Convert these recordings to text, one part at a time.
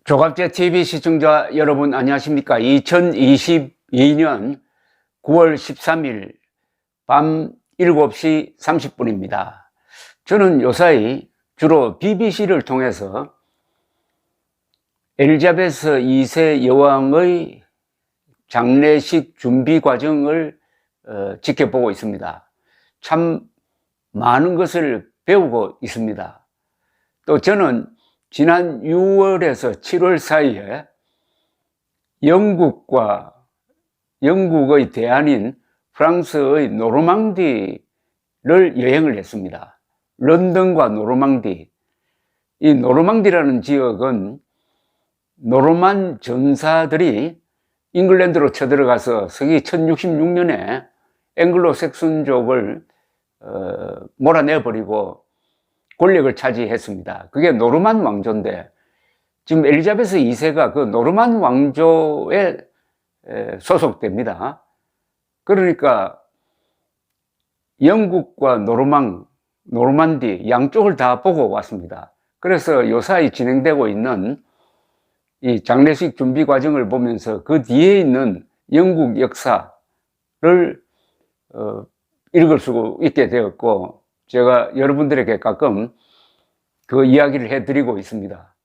조갑제 TV 시청자 여러분 안녕하십니까? 2022년 9월 13일 밤 7시 30분입니다. 저는 요사이 주로 BBC를 통해서 엘리자베스 2세 여왕의 장례식 준비 과정을 지켜보고 있습니다. 참 많은 것을 배우고 있습니다. 또 저는 지난 6월에서 7월 사이에 영국의 대안인 프랑스의 노르망디를 여행을 했습니다. 런던과 노르망디. 이 노르망디라는 지역은 노르만 전사들이 잉글랜드로 쳐들어가서 서기 1066년에 앵글로색슨족을 몰아내버리고 권력을 차지했습니다. 그게 노르만 왕조인데 지금 엘리자베스 2세가 그 노르만 왕조에 소속됩니다. 그러니까 영국과 노르만디 양쪽을 다 보고 왔습니다. 그래서 요사이 진행되고 있는 이 장례식 준비 과정을 보면서 그 뒤에 있는 영국 역사를 읽을 수 있게 되었고, 제가 여러분들에게 가끔 그 이야기를 해드리고 있습니다.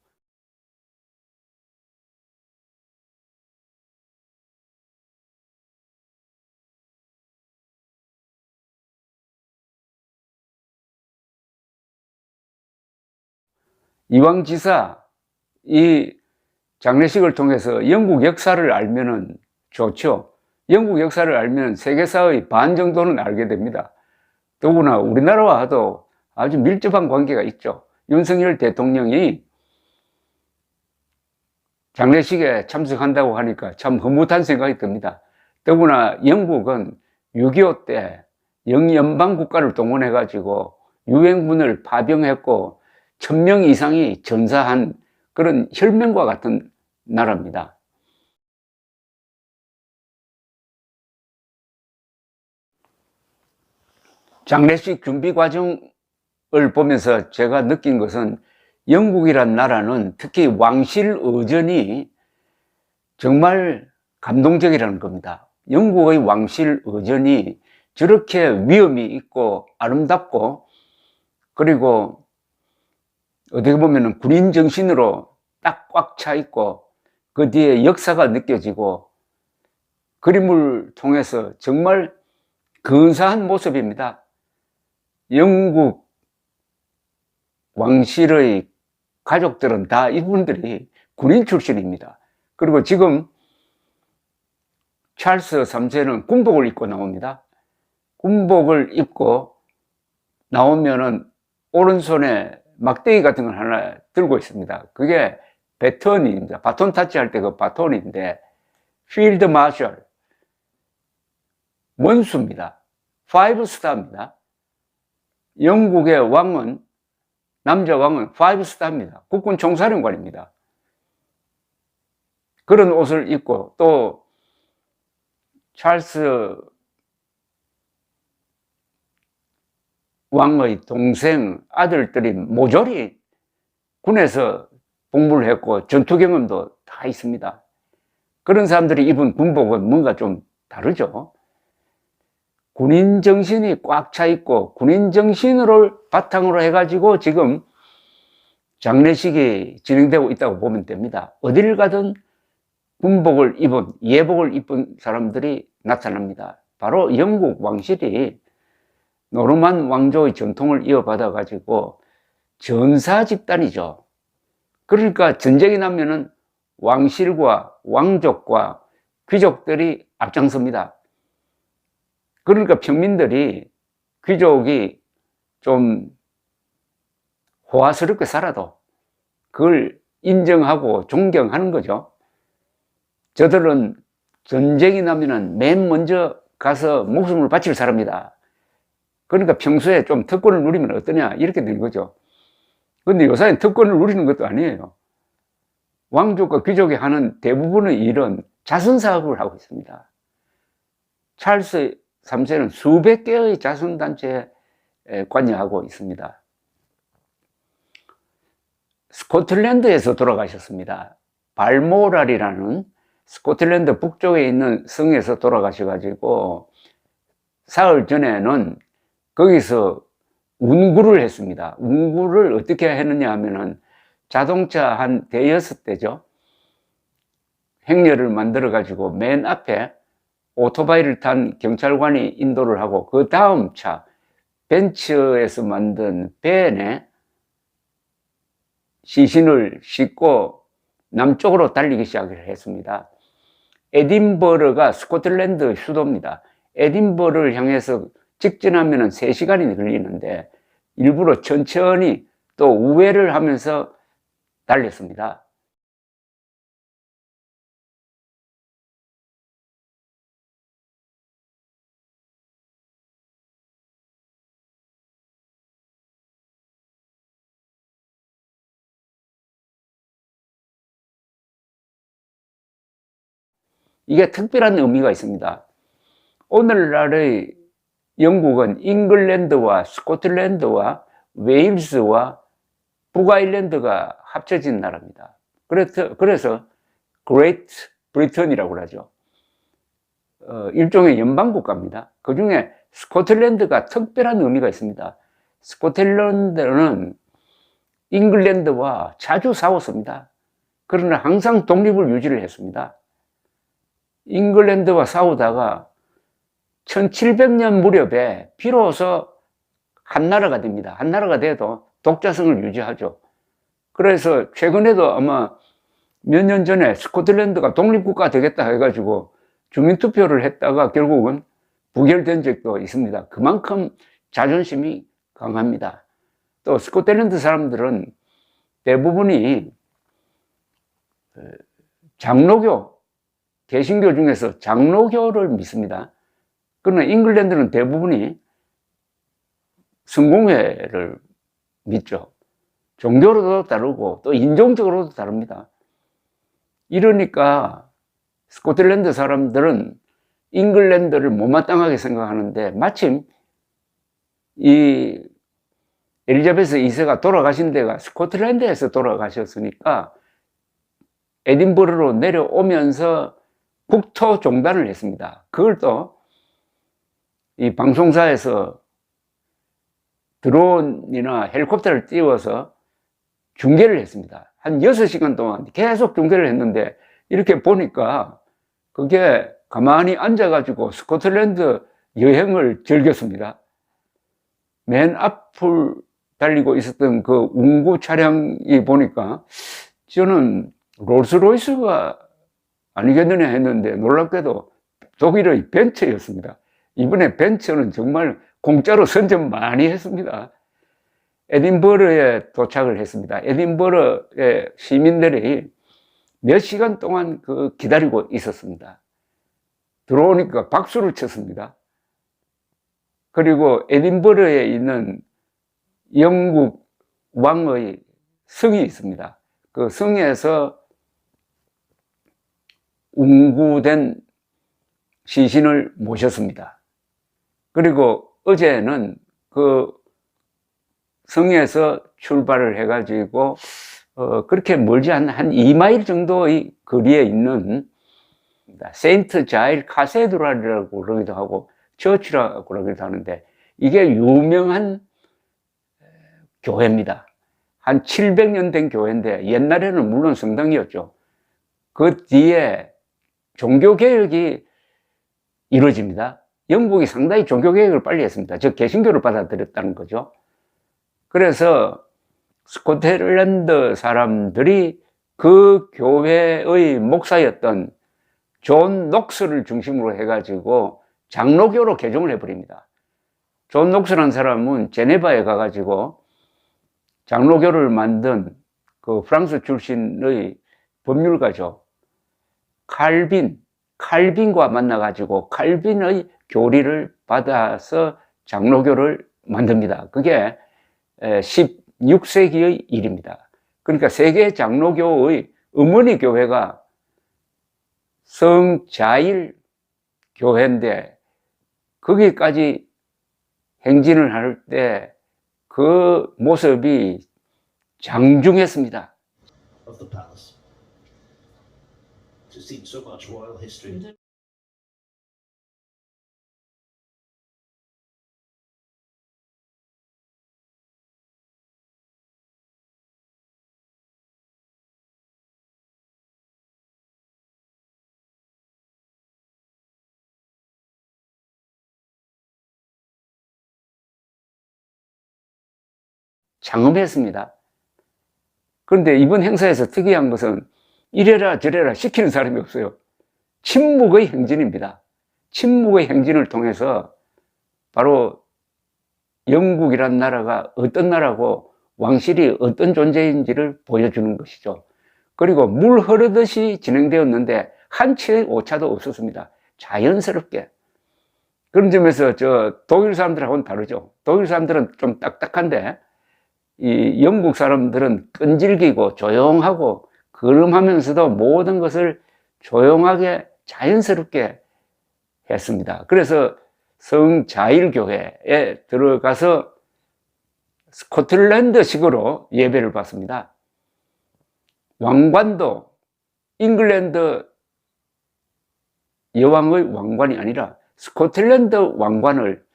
이왕지사 이 장례식을 통해서 영국 역사를 알면은 좋죠. 영국 역사를 알면 세계사의 반 정도는 알게 됩니다. 더구나 우리나라와도 아주 밀접한 관계가 있죠. 윤석열 대통령이 장례식에 참석한다고 하니까 참 흐뭇한 생각이 듭니다. 더구나 영국은 6.25 때 영연방 국가를 동원해가지고 유엔군을 파병했고 1000명 이상이 전사한 그런 혈맹과 같은 나라입니다. 장례식 준비 과정을 보면서 제가 느낀 것은 영국이란 나라는 특히 왕실 의전이 정말 감동적이라는 겁니다. 영국의 왕실 의전이 저렇게 위엄이 있고 아름답고, 그리고 어떻게 보면 군인 정신으로 딱 꽉 차 있고 그 뒤에 역사가 느껴지고 그림을 통해서 정말 근사한 모습입니다. 영국 왕실의 가족들은 다 이분들이 군인 출신입니다. 그리고 지금 찰스 3세는 군복을 입고 나옵니다. 군복을 입고 나오면은 오른손에 막대기 같은 걸 하나 들고 있습니다. 그게 배턴입니다. 바톤 타치할 때 그 바톤인데, 필드 마셜, 원수입니다. 5스타입니다. 영국의 왕은, 남자 왕은 5스타입니다. 국군 총사령관입니다. 그런 옷을 입고, 또 찰스 왕의 동생 아들들이 모조리 군에서 복무를 했고 전투 경험도 다 있습니다. 그런 사람들이 입은 군복은 뭔가 좀 다르죠. 군인 정신이 꽉 차 있고 군인 정신을 바탕으로 해가지고 지금 장례식이 진행되고 있다고 보면 됩니다. 어딜 가든 군복을 입은, 예복을 입은 사람들이 나타납니다. 바로 영국 왕실이 노르만 왕조의 전통을 이어받아 가지고 전사 집단이죠. 그러니까 전쟁이 나면은 왕실과 왕족과 귀족들이 앞장섭니다. 그러니까 평민들이, 귀족이 좀 호화스럽게 살아도 그걸 인정하고 존경하는 거죠. 저들은 전쟁이 나면은 맨 먼저 가서 목숨을 바칠 사람이다. 그러니까 평소에 좀 특권을 누리면 어떠냐, 이렇게 된 거죠. 근데 요새는 특권을 누리는 것도 아니에요. 왕족과 귀족이 하는 대부분의 일은 자선사업을 하고 있습니다. 찰스 3세는 수백 개의 자선단체에 관여하고 있습니다. 스코틀랜드에서 돌아가셨습니다. 발모랄이라는 스코틀랜드 북쪽에 있는 성에서 돌아가셔가지고 사흘 전에는 거기서 운구를 했습니다. 운구를 어떻게 했느냐 하면은 자동차 한 대여섯 대죠. 행렬을 만들어 가지고 맨 앞에 오토바이를 탄 경찰관이 인도를 하고 그 다음 차 벤츠에서 만든 벤에 시신을 싣고 남쪽으로 달리기 시작을 했습니다. 에딘버러가 스코틀랜드 수도입니다. 에딘버러를 향해서 직진하면 3시간이 걸리는데 일부러 천천히 또 우회를 하면서 달렸습니다. 이게 특별한 의미가 있습니다. 오늘날의 영국은 잉글랜드와 스코틀랜드와 웨일스와 북아일랜드가 합쳐진 나라입니다. 그래서 그레이트 브리튼이라고 하죠. 일종의 연방국가입니다. 그 중에 스코틀랜드가 특별한 의미가 있습니다. 스코틀랜드는 잉글랜드와 자주 싸웠습니다. 그러나 항상 독립을 유지를 했습니다. 잉글랜드와 싸우다가 1700년 무렵에 비로소 한 나라가 됩니다. 한 나라가 돼도 독자성을 유지하죠. 그래서 최근에도 아마 몇 년 전에 스코틀랜드가 독립국가 되겠다 해가지고 주민투표를 했다가 결국은 부결된 적도 있습니다. 그만큼 자존심이 강합니다. 또 스코틀랜드 사람들은 대부분이 장로교, 개신교 중에서 장로교를 믿습니다. 그러나 잉글랜드는 대부분이 성공회를 믿죠. 종교로도 다르고 또 인종적으로도 다릅니다. 이러니까 스코틀랜드 사람들은 잉글랜드를 못마땅하게 생각하는데 마침 이 엘리자베스 2세가 돌아가신 데가 스코틀랜드에서 돌아가셨으니까 에딘버러로 내려오면서 국토 종단을 했습니다. 그걸 또 이 방송사에서 드론이나 헬리콥터를 띄워서 중계를 했습니다. 한 6시간 동안 계속 중계를 했는데 이렇게 보니까 그게 가만히 앉아가지고 스코틀랜드 여행을 즐겼습니다. 맨 앞을 달리고 있었던 그 운구 차량이 보니까 저는 롤스로이스가 아니겠느냐 했는데 놀랍게도 독일의 벤츠였습니다. 이번에 벤츠는 정말 공짜로 선전 많이 했습니다. 에딘버러에 도착을 했습니다. 에딘버러의 시민들이 몇 시간 동안 기다리고 있었습니다. 들어오니까 박수를 쳤습니다. 그리고 에딘버러에 있는 영국 왕의 성이 있습니다. 그 성에서 운구된 시신을 모셨습니다. 그리고 어제는 그 성에서 출발을 해가지고 그렇게 멀지 않은 한 2마일 정도의 거리에 있는 세인트 자일 카세드랄이라고 그러기도 하고 처치라고 그러기도 하는데 이게 유명한 교회입니다. 한 700년 된 교회인데 옛날에는 물론 성당이었죠. 그 뒤에 종교개혁이 이루어집니다. 영국이 상당히 종교개혁을 빨리 했습니다. 즉 개신교를 받아들였다는 거죠. 그래서 스코틀랜드 사람들이 그 교회의 목사였던 존 녹스를 중심으로 해가지고 장로교로 개종을 해버립니다. 존 녹스라는 사람은 제네바에 가가지고 장로교를 만든 그 프랑스 출신의 법률가죠. 칼빈과 만나가지고 칼빈의 교리를 받아서 장로교를 만듭니다. 그게 16세기의 일입니다. 그러니까 세계 장로교의 어머니 교회가 성자일 교회인데 거기까지 행진을 할 때 그 모습이 장중했습니다. of the palace. seen so much royal history. 장엄했습니다. 그런데 이번 행사에서 특이한 것은 이래라 저래라 시키는 사람이 없어요. 침묵의 행진입니다. 침묵의 행진을 통해서 바로 영국이란 나라가 어떤 나라고 왕실이 어떤 존재인지를 보여주는 것이죠. 그리고 물 흐르듯이 진행되었는데 한치의 오차도 없었습니다. 자연스럽게. 그런 점에서 독일 사람들하고는 다르죠. 독일 사람들은 좀 딱딱한데 이 영국 사람들은 끈질기고 조용하고 걸음하면서도 모든 것을 조용하게 자연스럽게 했습니다. 그래서 성자일교회에 들어가서 스코틀랜드식으로 예배를 받습니다. 왕관도 잉글랜드 여왕의 왕관이 아니라 스코틀랜드 왕관을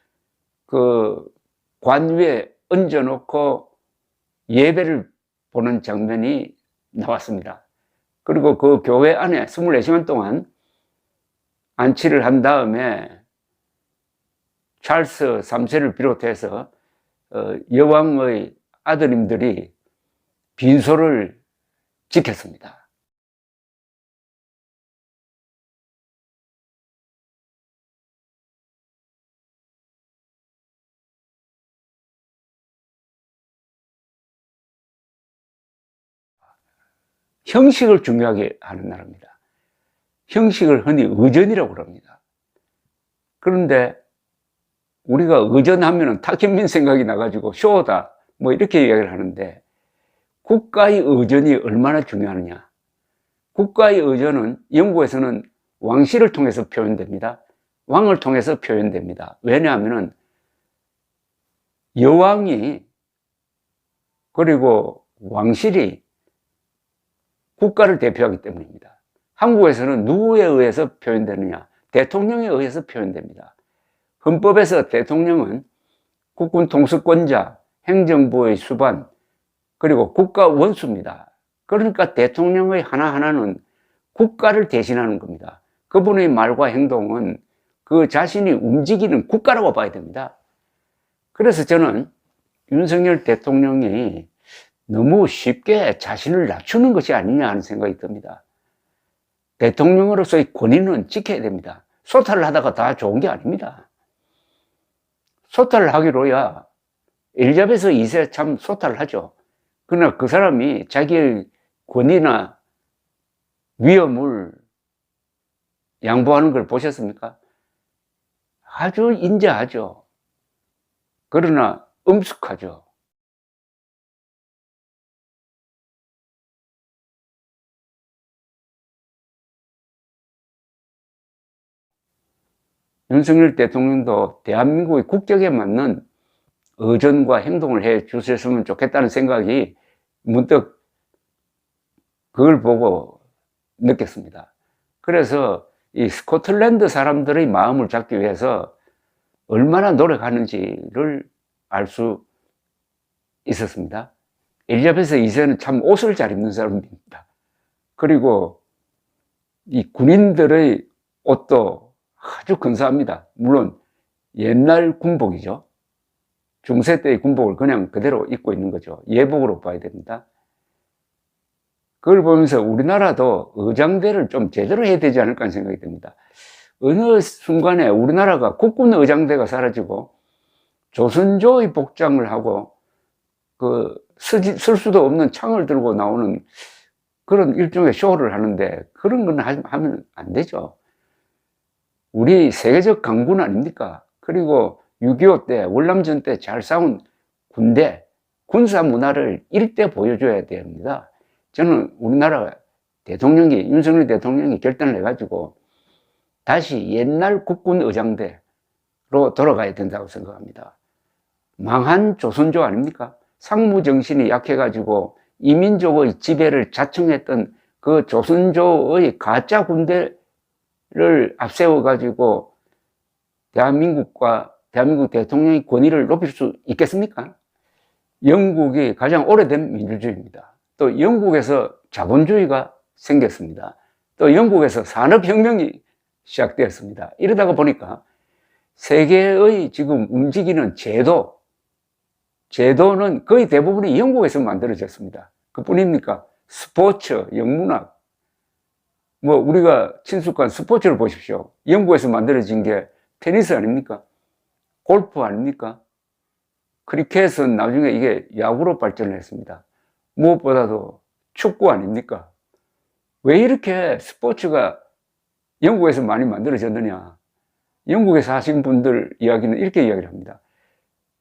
그 관 위에 얹어놓고 예배를 보는 장면이 나왔습니다. 그리고 그 교회 안에 24시간 동안 안치를 한 다음에 찰스 3세를 비롯해서 여왕의 아드님들이 빈소를 지켰습니다. 형식을 중요하게 하는 나라입니다. 형식을 흔히 의전이라고 합니다. 그런데 우리가 의전하면 탁현민 생각이 나가지고 쇼다 뭐 이렇게 이야기를 하는데 국가의 의전이 얼마나 중요하느냐. 국가의 의전은 영국에서는 왕실을 통해서 표현됩니다. 왕을 통해서 표현됩니다. 왜냐하면 여왕이 그리고 왕실이 국가를 대표하기 때문입니다. 한국에서는 누구에 의해서 표현되느냐? 대통령에 의해서 표현됩니다. 헌법에서 대통령은 국군 통수권자, 행정부의 수반, 그리고 국가 원수입니다. 그러니까 대통령의 하나하나는 국가를 대신하는 겁니다. 그분의 말과 행동은 그 자신이 움직이는 국가라고 봐야 됩니다. 그래서 저는 윤석열 대통령이 너무 쉽게 자신을 낮추는 것이 아니냐 하는 생각이 듭니다. 대통령으로서의 권위는 지켜야 됩니다. 소탈을 하다가 다 좋은 게 아닙니다. 소탈을 하기로야 엘리자베스 2세 참 소탈을 하죠. 그러나 그 사람이 자기의 권위나 위험을 양보하는 걸 보셨습니까? 아주 인자하죠. 그러나 엄숙하죠. 윤석열 대통령도 대한민국의 국격에 맞는 의전과 행동을 해 주셨으면 좋겠다는 생각이 문득 그걸 보고 느꼈습니다. 그래서 이 스코틀랜드 사람들의 마음을 잡기 위해서 얼마나 노력하는지를 알 수 있었습니다. 엘리자베스 2세는 참 옷을 잘 입는 사람입니다. 그리고 이 군인들의 옷도 아주 근사합니다. 물론 옛날 군복이죠. 중세 때의 군복을 그냥 그대로 입고 있는 거죠. 예복으로 봐야 됩니다. 그걸 보면서 우리나라도 의장대를 좀 제대로 해야 되지 않을까 하는 생각이 듭니다. 어느 순간에 우리나라가 국군 의장대가 사라지고 조선조의 복장을 하고 쓸 수도 없는 창을 들고 나오는 그런 일종의 쇼를 하는데 그런 건 하면 안 되죠. 우리 세계적 강군 아닙니까? 그리고 6.25 때, 월남전 때 잘 싸운 군대, 군사 문화를 일대 보여줘야 됩니다. 저는 우리나라 대통령이, 윤석열 대통령이 결단을 해가지고 다시 옛날 국군 의장대로 돌아가야 된다고 생각합니다. 망한 조선조 아닙니까? 상무정신이 약해가지고 이민족의 지배를 자청했던 그 조선조의 가짜 군대를 앞세워가지고 대한민국 대통령의 권위를 높일 수 있겠습니까? 영국이 가장 오래된 민주주의입니다. 또 영국에서 자본주의가 생겼습니다. 또 영국에서 산업혁명이 시작되었습니다. 이러다가 보니까 세계의 지금 움직이는 제도는 거의 대부분이 영국에서 만들어졌습니다. 그뿐입니까? 스포츠, 영문학, 뭐 우리가 친숙한 스포츠를 보십시오. 영국에서 만들어진 게 테니스 아닙니까? 골프 아닙니까? 크리켓은 나중에 이게 야구로 발전을 했습니다. 무엇보다도 축구 아닙니까? 왜 이렇게 스포츠가 영국에서 많이 만들어졌느냐? 영국에서 하신 분들 이야기는 이렇게 이야기를 합니다.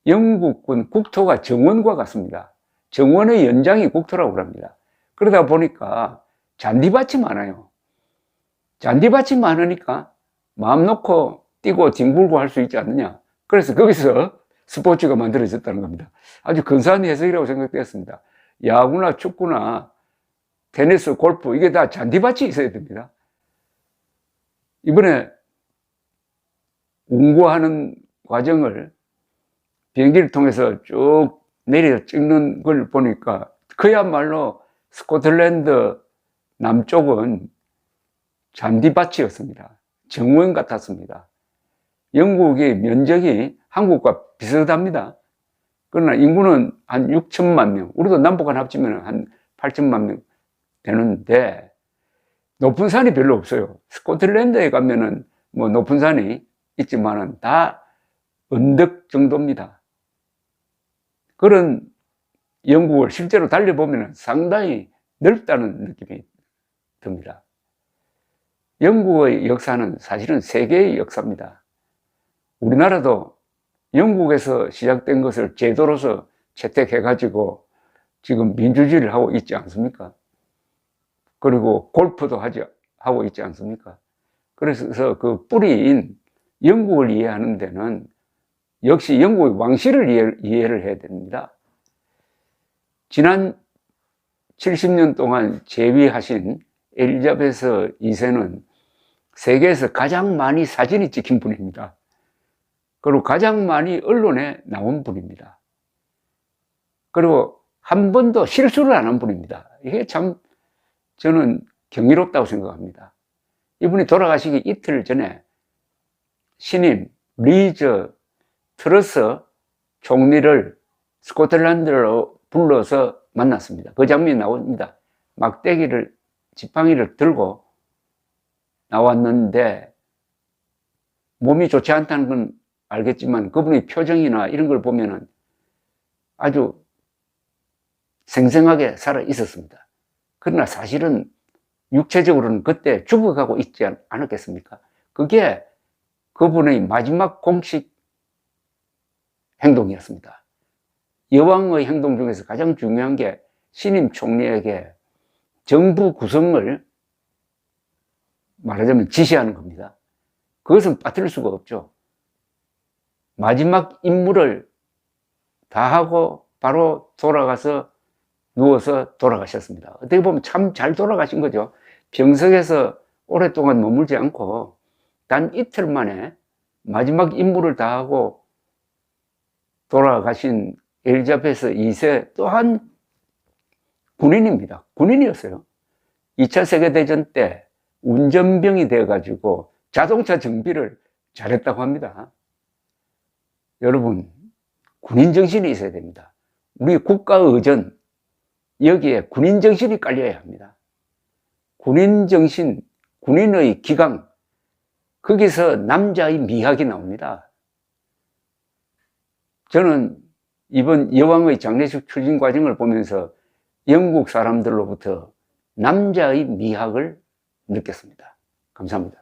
영국은 국토가 정원과 같습니다. 정원의 연장이 국토라고 합니다. 그러다 보니까 잔디밭이 많아요. 잔디밭이 많으니까 마음 놓고 뛰고 뒹굴고 할 수 있지 않느냐. 그래서 거기서 스포츠가 만들어졌다는 겁니다. 아주 근사한 해석이라고 생각되었습니다. 야구나 축구나 테니스, 골프 이게 다 잔디밭이 있어야 됩니다. 이번에 운구하는 과정을 비행기를 통해서 쭉 내려 찍는 걸 보니까 그야말로 스코틀랜드 남쪽은 잔디밭이었습니다. 정원 같았습니다. 영국의 면적이 한국과 비슷합니다. 그러나 인구는 한 6천만 명, 우리도 남북한 합치면 한 8천만 명 되는데 높은 산이 별로 없어요. 스코틀랜드에 가면은 뭐 높은 산이 있지만은 다 언덕 정도입니다. 그런 영국을 실제로 달려보면 상당히 넓다는 느낌이 듭니다. 영국의 역사는 사실은 세계의 역사입니다. 우리나라도 영국에서 시작된 것을 제도로서 채택해가지고 지금 민주주의를 하고 있지 않습니까? 그리고 골프도 하고 있지 않습니까? 그래서 그 뿌리인 영국을 이해하는 데는 역시 영국의 왕실을 이해를 해야 됩니다. 지난 70년 동안 재위하신 엘리자베스 2세는 세계에서 가장 많이 사진이 찍힌 분입니다. 그리고 가장 많이 언론에 나온 분입니다. 그리고 한 번도 실수를 안 한 분입니다. 이게 참 저는 경이롭다고 생각합니다. 이분이 돌아가시기 이틀 전에 신임 리즈 트러스 총리를 스코틀랜드로 불러서 만났습니다. 그 장면이 나옵니다. 막대기를, 지팡이를 들고 나왔는데 몸이 좋지 않다는 건 알겠지만 그분의 표정이나 이런 걸 보면은 아주 생생하게 살아 있었습니다. 그러나 사실은 육체적으로는 그때 죽어가고 있지 않았겠습니까? 그게 그분의 마지막 공식 행동이었습니다. 여왕의 행동 중에서 가장 중요한 게 신임 총리에게 정부 구성을 말하자면 지시하는 겁니다. 그것은 빠뜨릴 수가 없죠. 마지막 임무를 다 하고 바로 돌아가서 누워서 돌아가셨습니다. 어떻게 보면 참 잘 돌아가신 거죠. 병석에서 오랫동안 머물지 않고 단 이틀 만에 마지막 임무를 다 하고 돌아가신 엘리자베스 2세 또한 군인입니다. 군인이었어요. 2차 세계대전 때 운전병이 되어가지고 자동차 정비를 잘했다고 합니다. 여러분, 군인 정신이 있어야 됩니다. 우리 국가의 의전, 여기에 군인 정신이 깔려야 합니다. 군인 정신, 군인의 기강, 거기서 남자의 미학이 나옵니다. 저는 이번 여왕의 장례식 추진 과정을 보면서 영국 사람들로부터 남자의 미학을 느꼈습니다. 감사합니다.